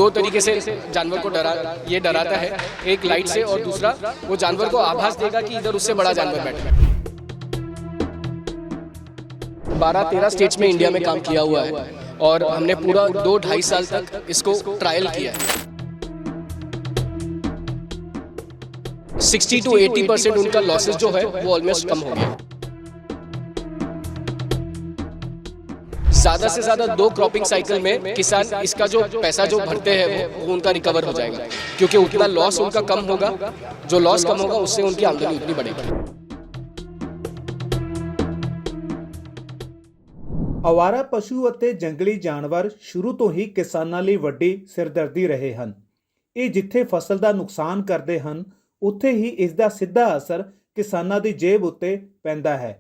दो तरीके से जानवर को डराता है, एक लाइट से और दूसरा वो जानवर को आभास देगा कि इधर उससे बड़ा जानवर बैठा है। 12-13 स्टेट्स में इंडिया में काम किया हुआ है और हमने पूरा 2-2.5 साल तक इसको ट्रायल किया है। 60 to 80% उनका लॉसेस जो है वो ऑलमोस्ट कम हो गया। ज़्यादा से ज़्यादा 2 क्रॉपिंग साइकिल में किसान इसका जो पैसा जो भरते हैं वो उनका रिकवर हो जाएगा, क्योंकि उतना लॉस उनका कम होगा। जो लॉस कम होगा उससे उनकी आमदनी उतनी बढ़ेगी। ਆਵਾਰਾ ਪਸ਼ੂ ਅਤੇ ਜੰਗਲੀ ਜਾਨਵਰ ਸ਼ੁਰੂ ਤੋਂ ਹੀ ਕਿਸਾਨਾਂ ਲਈ ਵੱਡੀ ਸਿਰਦਰਦੀ ਰਹੇ ਹਨ। ਇਹ ਜਿੱਥੇ ਫਸਲ ਦਾ ਨੁਕਸਾਨ ਕਰਦੇ ਹਨ, ਉੱਥੇ ਹੀ ਇਸ ਦਾ ਸਿੱਧਾ ਅਸਰ ਕਿਸਾਨਾਂ ਦੀ ਜੇਬ ਉੱਤੇ ਪੈਂਦਾ ਹੈ।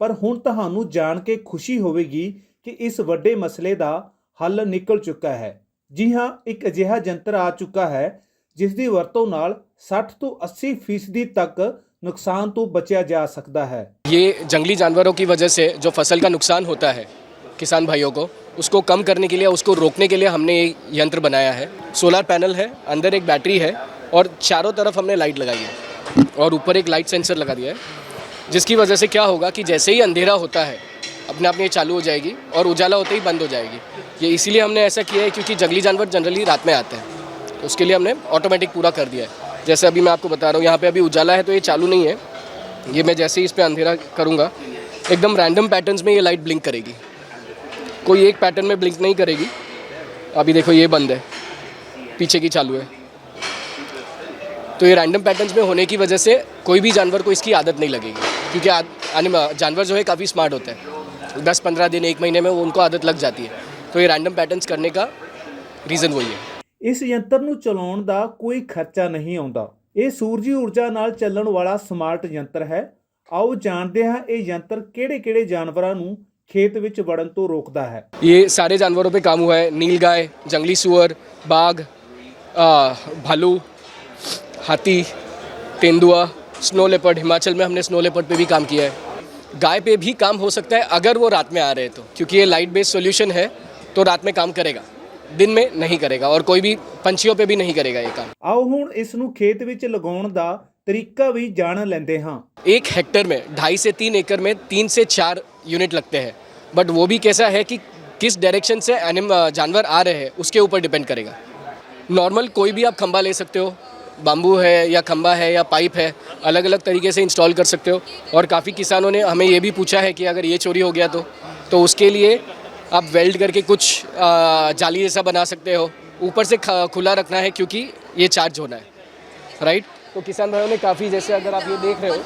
ਪਰ ਹੁਣ ਤੁਹਾਨੂੰ ਜਾਣ ਕੇ ਖੁਸ਼ੀ ਹੋਵੇਗੀ ਕਿ ਇਸ ਵੱਡੇ ਮਸਲੇ ਦਾ ਹੱਲ ਨਿਕਲ ਚੁੱਕਾ ਹੈ। ਜੀ ਹਾਂ, ਇੱਕ ਅਜਿਹਾ ਯੰਤਰ ਆ ਚੁੱਕਾ ਹੈ ਜਿਸ ਦੀ ਵਰਤੋਂ ਨਾਲ 60 ਤੋਂ 80% ਤੱਕ नुकसान तो बचा जा सकता है। ये जंगली जानवरों की वजह से जो फसल का नुकसान होता है किसान भाइयों को, उसको कम करने के लिए, उसको रोकने के लिए हमने ये यंत्र बनाया है। सोलर पैनल है, अंदर एक बैटरी है और चारों तरफ हमने लाइट लगाई है और ऊपर एक लाइट सेंसर लगा दिया है, जिसकी वजह से क्या होगा कि जैसे ही अंधेरा होता है अपने आप ये चालू हो जाएगी और उजाला होते ही बंद हो जाएगी। ये इसीलिए हमने ऐसा किया है क्योंकि जंगली जानवर जनरली रात में आते हैं, तो उसके लिए हमने ऑटोमेटिक पूरा कर दिया है। जैसे अभी मैं आपको बता रहा हूँ, यहाँ पे अभी उजाला है तो ये चालू नहीं है। ये मैं जैसे ही इस पे अंधेरा करूँगा, एकदम रैंडम पैटर्न्स में ये लाइट ब्लिंक करेगी, कोई एक पैटर्न में ब्लिंक नहीं करेगी। अभी देखो ये बंद है, पीछे की चालू है। तो ये रैंडम पैटर्न्स में होने की वजह से कोई भी जानवर को इसकी आदत नहीं लगेगी, क्योंकि जानवर जो है काफ़ी स्मार्ट होता है। 10-15 दिन 1 महीने में उनको आदत लग जाती है। तो ये रैंडम पैटर्न्स करने का रीज़न वही है। ਇਸ ਯੰਤਰ ਨੂੰ ਚਲਾਉਣ ਦਾ ਕੋਈ ਖਰਚਾ ਨਹੀਂ ਆਉਂਦਾ। ਇਹ ਸੂਰਜੀ ਊਰਜਾ ਨਾਲ ਚੱਲਣ ਵਾਲਾ ਸਮਾਰਟ ਯੰਤਰ ਹੈ। ਆਓ ਜਾਣਦੇ ਹਾਂ ਇਹ ਯੰਤਰ ਕਿਹੜੇ-ਕਿਹੜੇ ਜਾਨਵਰਾਂ ਨੂੰ खेत ਵਿੱਚ ਵੜਨ ਤੋਂ रोकता है। ये सारे जानवरों पे काम हुआ है। नीलगाय, जंगली सुअर, बाघ, भालू, हाथी, तेंदुआ, स्नो लेपर्ड। हिमाचल में हमने स्नो लेपर्ड पे भी काम किया है। गाय पे भी काम हो सकता है अगर वो रात में आ रहे तो, क्योंकि ये लाइट बेस्ड सॉल्यूशन है तो रात में काम करेगा, दिन में नहीं करेगा और कोई भी पंछियों पे भी नहीं करेगा ये काम। ਆਓ ਹੁਣ ਇਸ ਨੂੰ ਖੇਤ ਵਿੱਚ ਲਗਾਉਣ ਦਾ ਤਰੀਕਾ भी जान लेंदे हाँ। 1 हेक्टेयर में 2.5 से 3 एकड़ में 3 से 4 यूनिट लगते हैं, बट वो भी कैसा है कि किस डायरेक्शन से जानवर आ रहे हैं उसके ऊपर डिपेंड करेगा। नॉर्मल कोई भी आप खंबा ले सकते हो, बाम्बू है या खंबा है या पाइप है, अलग अलग तरीके से इंस्टॉल कर सकते हो। और काफ़ी किसानों ने हमें ये भी पूछा है कि अगर ये चोरी हो गया तो उसके लिए आप वेल्ड करके कुछ जाली जैसा बना सकते हो। ऊपर से खुला रखना है क्योंकि ये चार्ज होना है, राइट। तो किसान भाइयों ने काफ़ी, जैसे अगर आप ये देख रहे हो,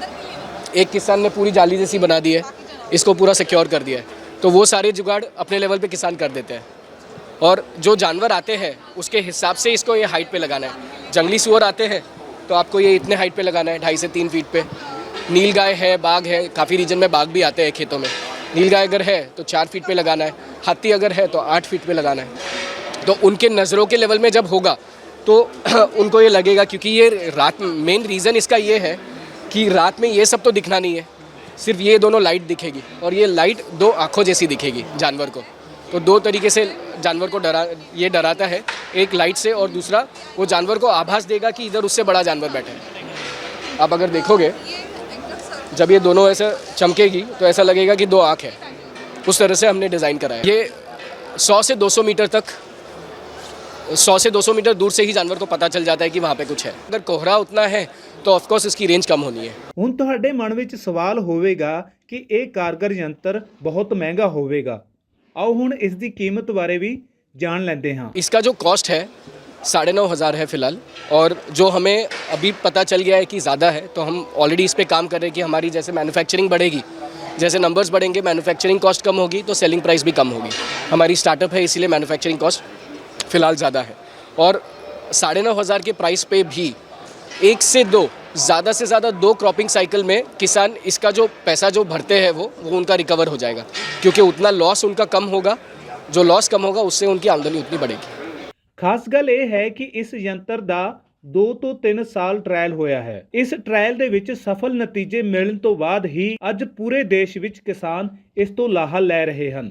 एक किसान ने पूरी जाली जैसी बना दी है, इसको पूरा सिक्योर कर दिया है। तो वो सारे जुगाड़ अपने लेवल पे किसान कर देते हैं और जो जानवर आते हैं उसके हिसाब से इसको ये हाइट पे लगाना है। जंगली सुअर आते हैं तो आपको ये इतने हाइट पे लगाना है, 2.5 से 3 फीट पे। नीलगाय है, बाघ है, काफ़ी रीजन में बाघ भी आते हैं खेतों में। नीलगाय अगर है तो 4 फीट पे लगाना है, हाथी अगर है तो 8 फीट पे लगाना है। तो उनके नज़रों के लेवल में जब होगा तो उनको ये लगेगा, क्योंकि ये रात, मेन रीज़न इसका ये है कि रात में ये सब तो दिखना नहीं है, सिर्फ ये दोनों लाइट दिखेगी और ये लाइट 2 आँखों जैसी दिखेगी जानवर को। तो 2 तरीके से जानवर को डराता है, एक लाइट से और दूसरा वो जानवर को आभास देगा कि इधर उससे बड़ा जानवर बैठा है। आप अगर देखोगे जब ये दोनों ऐसे चमकेगी तो ऐसा लगेगा कि 2 आँख है। उस तरह से हमने डिज़ाइन करा है। ये 100 से 200 मीटर तक, 100 से 200 मीटर दूर से ही जानवर को पता चल जाता है कि वहाँ पे कुछ है। अगर कोहरा उतना है तो ऑफकोर्स इसकी रेंज कम होनी है। ਹੁਣ ਤੁਹਾਡੇ ਮਨ ਵਿੱਚ ਸਵਾਲ ਹੋਵੇਗਾ ਕਿ ਇਹ ਕਾਰਗਰ ਯੰਤਰ ਬਹੁਤ ਮਹਿੰਗਾ ਹੋਵੇਗਾ। ਆਓ ਹੁਣ ਇਸ ਦੀ ਕੀਮਤ ਬਾਰੇ ਵੀ ਜਾਣ ਲੈਂਦੇ ਹਾਂ। इसका जो कॉस्ट है 9,500 है फ़िलहाल, और जो हमें अभी पता चल गया है कि ज़्यादा है, तो हम ऑलरेडी इस पे काम कर रहे हैं कि हमारी जैसे मैन्युफैक्चरिंग बढ़ेगी, जैसे नंबर्स बढ़ेंगे, मैन्युफैक्चरिंग कॉस्ट कम होगी तो सेलिंग प्राइस भी कम होगी। हमारी स्टार्टअप है इसीलिए मैन्युफैक्चरिंग कॉस्ट फ़िलहाल ज़्यादा है। और 9,500 के प्राइस पे भी 1 से 2, ज़्यादा से ज़्यादा 2 क्रॉपिंग साइकिल में किसान इसका जो पैसा जो भरते हैं वो उनका रिकवर हो जाएगा, क्योंकि उतना लॉस उनका कम होगा। जो लॉस कम होगा उससे उनकी आमदनी उतनी बढ़ेगी। ਖਾਸ ਗੱਲ ਇਹ ਹੈ ਕਿ ਇਸ ਯੰਤਰ ਦਾ 2 ਤੋਂ 3 ਸਾਲ ਟ੍ਰਾਇਲ ਹੋਇਆ ਹੈ। ਇਸ ਟ੍ਰਾਇਲ ਦੇ ਵਿੱਚ ਸਫਲ ਨਤੀਜੇ ਮਿਲਣ ਤੋਂ ਬਾਅਦ ਹੀ ਅੱਜ ਪੂਰੇ ਦੇਸ਼ ਵਿੱਚ ਕਿਸਾਨ ਇਸ ਤੋਂ ਲਾਹਾ ਲੈ ਰਹੇ ਹਨ।